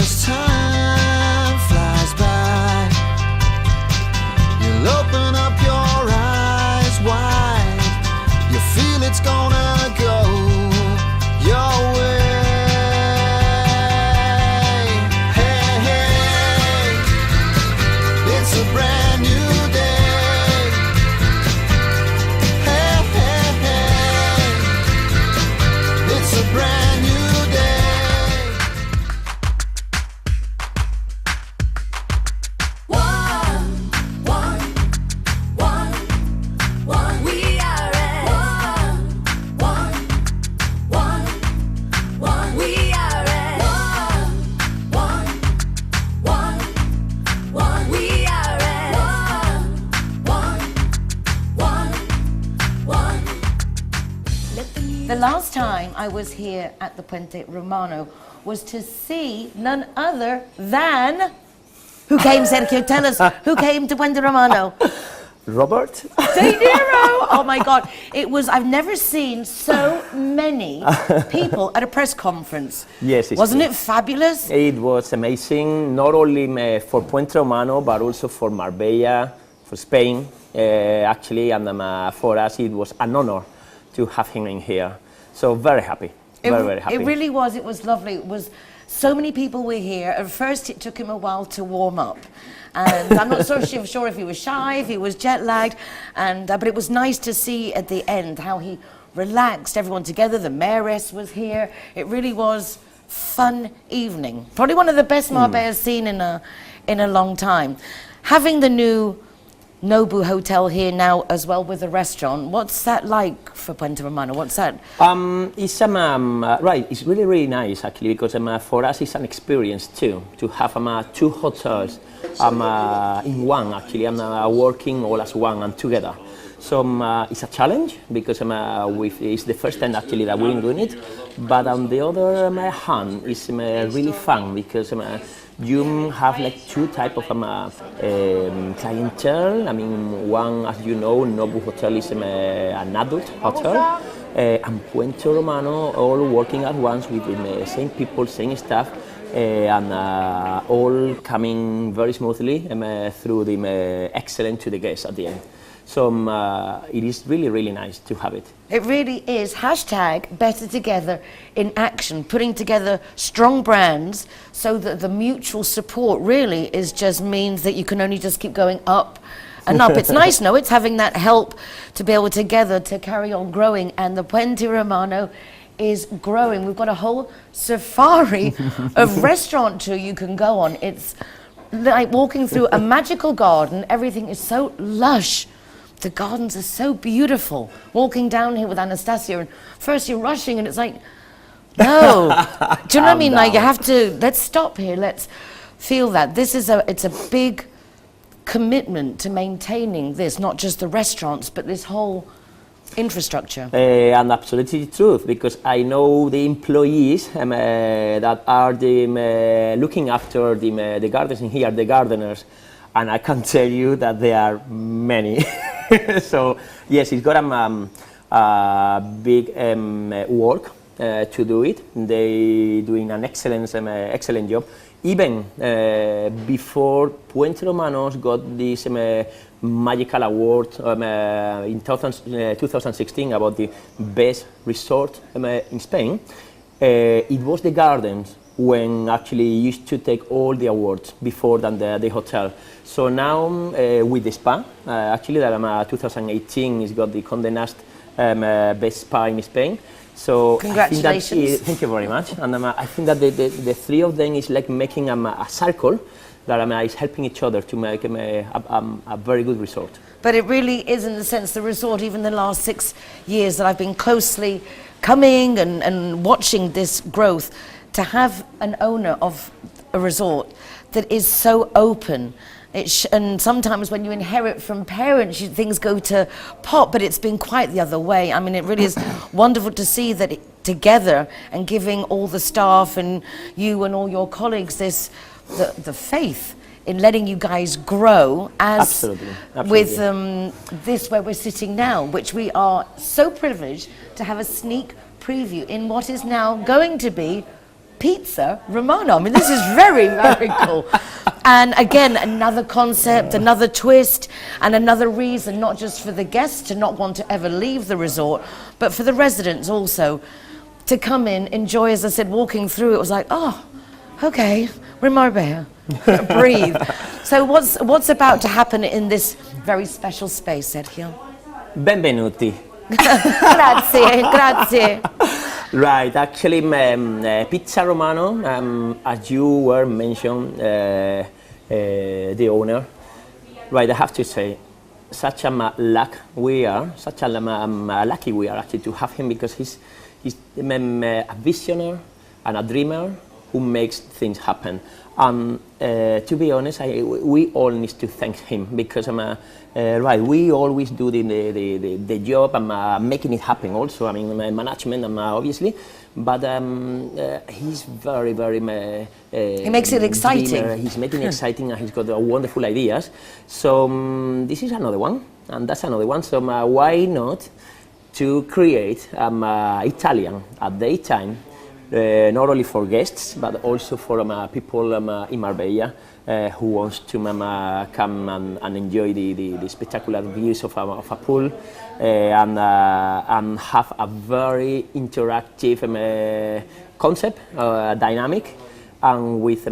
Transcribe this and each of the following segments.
as time flies by, you'll open up your eyes wide. You feel it's gonna go your way. Hey, hey, it's a brand new day. Hey, hey, hey, it's a brand new day. One, we are at one, we are at one, we are at one. The last time I was here at the Puente Romano was to see none other than... Who came, Sergio? Tell us, who came to Puente Romano? Robert? De Niro! Oh my God. It was, I've never seen so many people at a press conference. Yes, it's Wasn't true. it fabulous? It was amazing, not only for Puente Romano, but also for Marbella, for Spain, actually, and for us it was an honor to have him in here. So very happy, very happy. It really was. It was lovely. It was so many people were here. At first, it took him a while to warm up, and I'm not so sure if he was shy, if he was jet lagged, and but it was nice to see at the end how he relaxed everyone together. The mayoress was here. It really was fun evening. Probably one of the best Marbella seen in a long time. Having the new Nobu Hotel here now as well with the restaurant, what's that like for Puente Romano? What's that? It's right. It's really nice actually, because for us it's an experience too to have two hotels in one actually, and working all as one and together. So it's a challenge because it's the first time actually that we're doing it. But on the other hand, it's really fun because you have like two type of clientele. I mean, one, as you know, Nobu Hotel is an adult hotel, and Puente Romano all working at once with the same people, same staff, and all coming very smoothly through the excellent to the guests at the end. So it is really nice to have it. It really is. Hashtag better together in action, putting together strong brands so that the mutual support really is just means that you can only just keep going up and up. It's nice, no? It's having that help to be able together to carry on growing, and the Puente Romano is growing. We've got a whole safari of restaurant tour you can go on. It's like walking through a magical garden. Everything is so lush. The gardens are so beautiful. Walking down here with Anastasia, and first you're rushing, and it's like, no. Do you know what I mean? Like, you have to, let's stop here, let's feel that. This is it's a big commitment to maintaining this, not just the restaurants, but this whole infrastructure. And absolutely the truth, because I know the employees that are looking after the gardens in here, the gardeners, and I can tell you that there are many. So yes, it's got a big work to do it. They doing an excellent job. Even before Puente Romanos got this magical award in 2016 about the best resort in Spain, it was the gardens when actually used to take all the awards before than the hotel. So now with the spa, actually that 2018 has got the Condé Nast best spa in Spain. So congratulations. Thank you very much. And I think that the three of them is like making a circle that is helping each other to make a very good resort. But it really is, in a sense, the resort, even the last 6 years that I've been closely coming and watching this growth, to have an owner of a resort that is so open. And sometimes when you inherit from parents, things go to pot, but it's been quite the other way. I mean, it really is wonderful to see that together and giving all the staff and you and all your colleagues the faith in letting you guys grow as Absolutely. with this where we're sitting now, which we are so privileged to have a sneak preview in what is now going to be Pizza Romano. I mean, this is very, very cool. And again, another concept, another twist, and another reason, not just for the guests to not want to ever leave the resort, but for the residents also to come in, enjoy, as I said, walking through, it was like, oh, okay, we're in Marbella, breathe. So what's about to happen in this very special space, Sergio? Benvenuti. Grazie, grazie. Right, actually, Pizza Romano, as you were mentioned, the owner, right, I have to say, such a lucky we are actually to have him, because he's a visionary and a dreamer who makes things happen. To be honest, we all need to thank him, because right, we always do the job and making it happen also. I mean, management obviously, but he's very, very. He makes it exciting. Dreamer. He's making it exciting, and he's got wonderful ideas. So this is another one, and that's another one. So why not to create Italian at daytime? Not only for guests, but also for people in Marbella who wants to come and enjoy the spectacular views of a pool and have a very interactive concept, dynamic, and with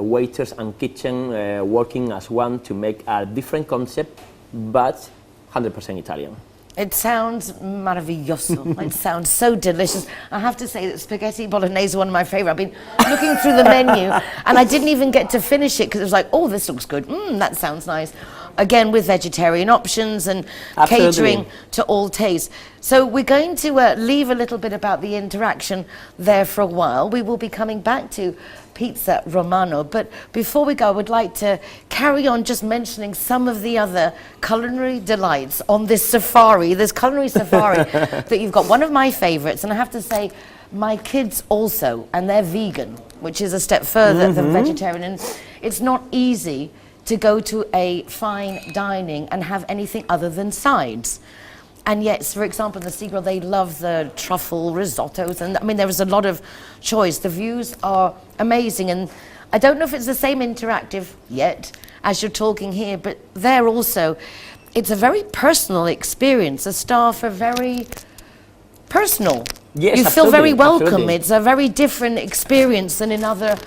waiters and kitchen working as one to make a different concept, but 100% Italian. It sounds maravilloso. It sounds so delicious. I have to say that spaghetti bolognese is one of my favorite. I've been looking through the menu and I didn't even get to finish it because it was like, oh, this looks good. That sounds nice. Again, with vegetarian options and catering to all tastes. So we're going to leave a little bit about the interaction there for a while. We will be coming back to Pizza Romano, but before we go, I would like to carry on just mentioning some of the other culinary delights on this safari, this culinary safari that you've got. One of my favorites, and I have to say, my kids also, and they're vegan, which is a step further than vegetarian, and it's not easy to go to a fine dining and have anything other than sides. And yes, for example, in the Sea Grill, they love the truffle risottos, and I mean, there is a lot of choice. The views are amazing, and I don't know if it's the same interactive yet as you're talking here, but there also, it's a very personal experience. The staff are very personal. Yes, you feel very welcome. Absolutely. It's a very different experience than in other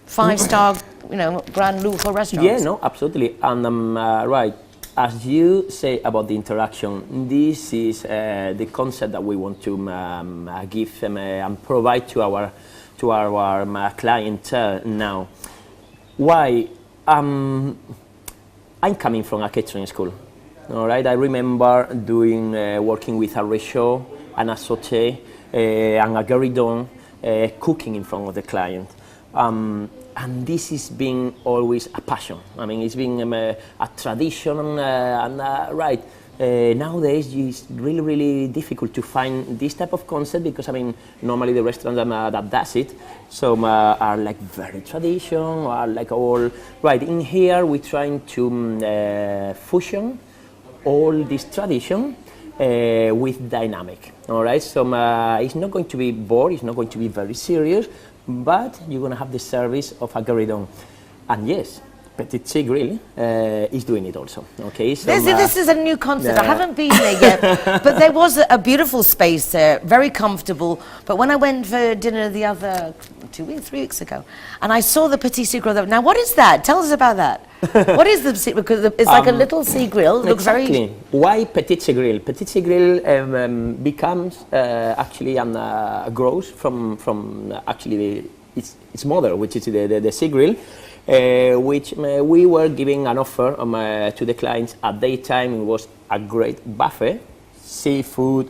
five-star, Grand Lujo restaurants. Yeah, no, absolutely. And right, as you say about the interaction, this is the concept that we want to give and provide to our clientele now. Why? I'm coming from a catering school. All right, I remember working with a réchaud and a sauté and a guéridon, cooking in front of the client. And this has been always a passion. I mean, it's been a tradition, right. Nowadays, it's really, really difficult to find this type of concept because, I mean, normally the restaurants that does it, so are like very tradition, or like all, right. In here, we're trying to fusion all this tradition with dynamic, all right? So it's not going to be bored, it's not going to be very serious, but you're going to have the service of a guéridon. And yes, Petit Grill is doing it also, okay? So, this is a new concept. I haven't been there yet, but there was a beautiful space there, very comfortable. But when I went for dinner the other 3 weeks ago, and I saw the Petit Grill there. Now, what is that? Tell us about that. What is the Petit Grill? Because it's like a little sea grill. It looks exactly. very... Why Petit Grill? Petit Grill becomes actually grows from actually its mother, which is the sea grill. Which we were giving an offer to the clients at daytime. It was a great buffet, seafood,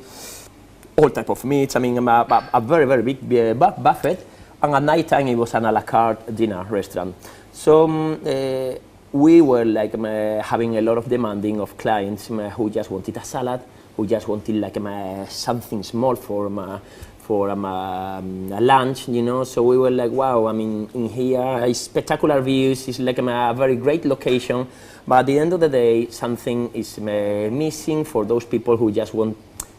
all type of meats. I mean, a very, very big buffet. And at nighttime, it was an a la carte dinner restaurant. So we were like having a lot of demanding of clients who just wanted a salad, who just wanted like something small for a lunch, you know. So we were like, wow, I mean, in here, it's spectacular views, it's like a very great location, but at the end of the day, something is missing for those people who just want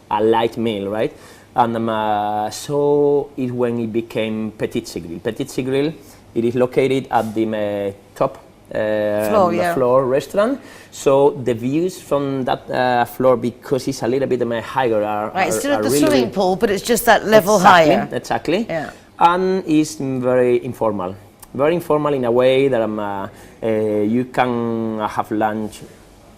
a light meal, right? And so is when it became Petit Grill. Petit Grill, it is located at the top floor restaurant. So the views from that floor, because it's a little bit higher, are Right, it's still are at the really, swimming pool, but it's just that level exactly, higher. Exactly. Yeah. And it's very informal. Very informal in a way that you can have lunch,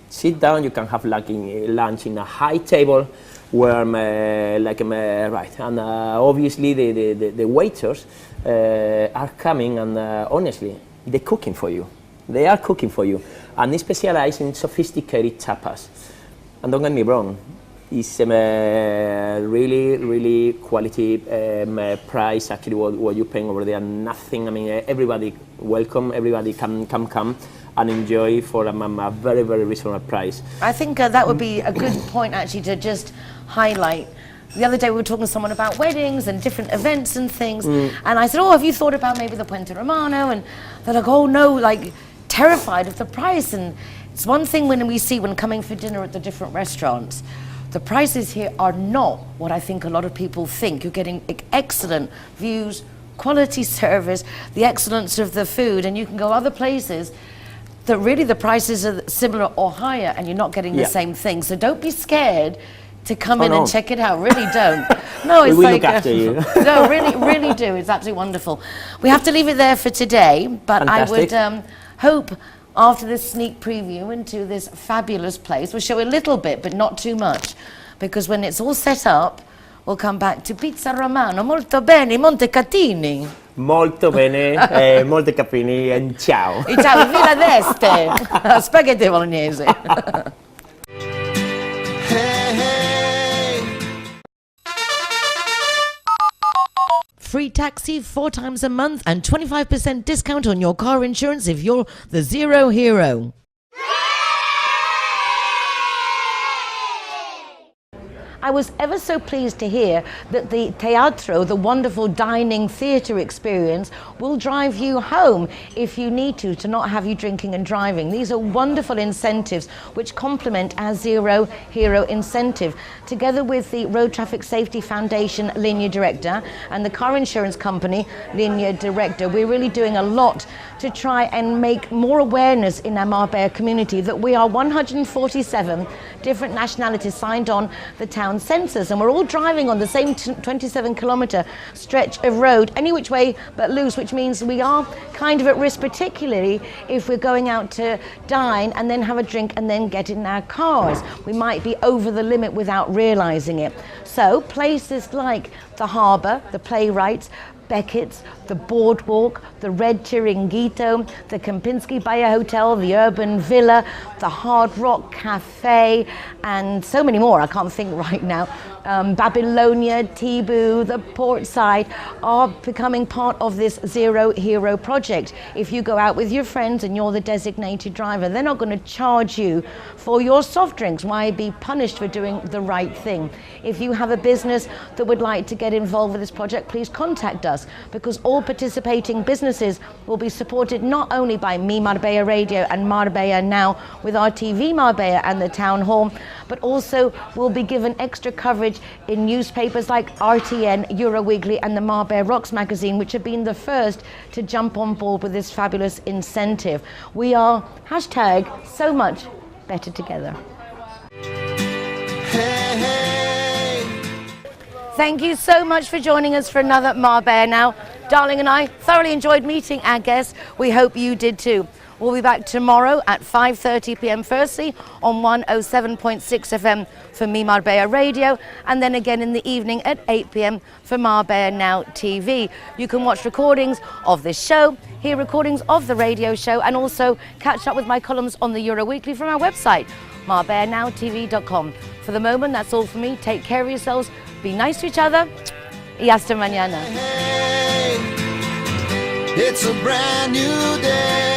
sit down, you can have lunch in a high table where right, and obviously the waiters are coming and honestly, they're cooking for you. They are cooking for you, and they specialize in sophisticated tapas. And don't get me wrong, it's really, really quality price. Actually, what you're paying over there, nothing. I mean, everybody welcome. Everybody come and enjoy for a very, very reasonable price. I think that would be a good point actually to just highlight. The other day we were talking to someone about weddings and different events and things, and I said, oh, have you thought about maybe the Puente Romano? And they're like, oh no, like terrified of the price. And it's one thing when we see when coming for dinner at the different restaurants, the prices here are not what I think a lot of people think. You're getting excellent views, quality service, the excellence of the food, and you can go other places that really the prices are similar or higher and you're not getting the same thing. So don't be scared to come in and check it out. Really don't. No, it's we like look after you. no, really do. It's absolutely wonderful. We have to leave it there for today, but Fantastic. I would hope after this sneak preview into this fabulous place, we'll show a little bit, but not too much, because when it's all set up, we'll come back to Pizza Romano. Molto bene, Montecatini. Molto bene, molte capini, and ciao. E ciao, Villa d'Este. Spaghetti bolognese. Hey, hey. Free taxi 4 times a month and 25% discount on your car insurance if you're the Zero Hero. I was ever so pleased to hear that the teatro, the wonderful dining theatre experience, will drive you home if you need to not have you drinking and driving. These are wonderful incentives which complement our Zero Hero incentive. Together with the Road Traffic Safety Foundation Linea Directa and the car insurance company Linea Directa, we're really doing a lot to try and make more awareness in our Marbella community that we are 147 different nationalities signed on the town census, and we're all driving on the same 27-kilometre stretch of road, any which way but loose, which means we are kind of at risk, particularly if we're going out to dine and then have a drink and then get in our cars. We might be over the limit without realising it. So places like the harbour, the Playwrights, Beckett's, the Boardwalk, the Red Chiringuito, the Kempinski Bayer Hotel, the Urban Villa, the Hard Rock Cafe, and so many more I can't think right now. Babylonia, Tibu, the Portside are becoming part of this Zero Hero project. If you go out with your friends and you're the designated driver, they're not going to charge you for your soft drinks. Why be punished for doing the right thing? If you have a business that would like to get involved with this project, please contact us, because all participating businesses will be supported not only by Me Marbella Radio and Marbella Now with our TV Marbella and the Town Hall, but also will be given extra coverage in newspapers like RTN, Euro Weekly and the Marbella Rocks magazine, which have been the first to jump on board with this fabulous incentive. We are #so much better together. Hey, hey. Thank you so much for joining us for another Marbella Now. Darling and I thoroughly enjoyed meeting our guests. We hope you did too. We'll be back tomorrow at 5:30 p.m. firstly on 107.6 FM for Me Marbella Radio, and then again in the evening at 8 p.m. for Marbella Now TV. You can watch recordings of this show, hear recordings of the radio show, and also catch up with my columns on the Euro Weekly from our website, marbellanowtv.com. For the moment, that's all for me. Take care of yourselves, be nice to each other, y hasta mañana. Hey, it's a brand new day.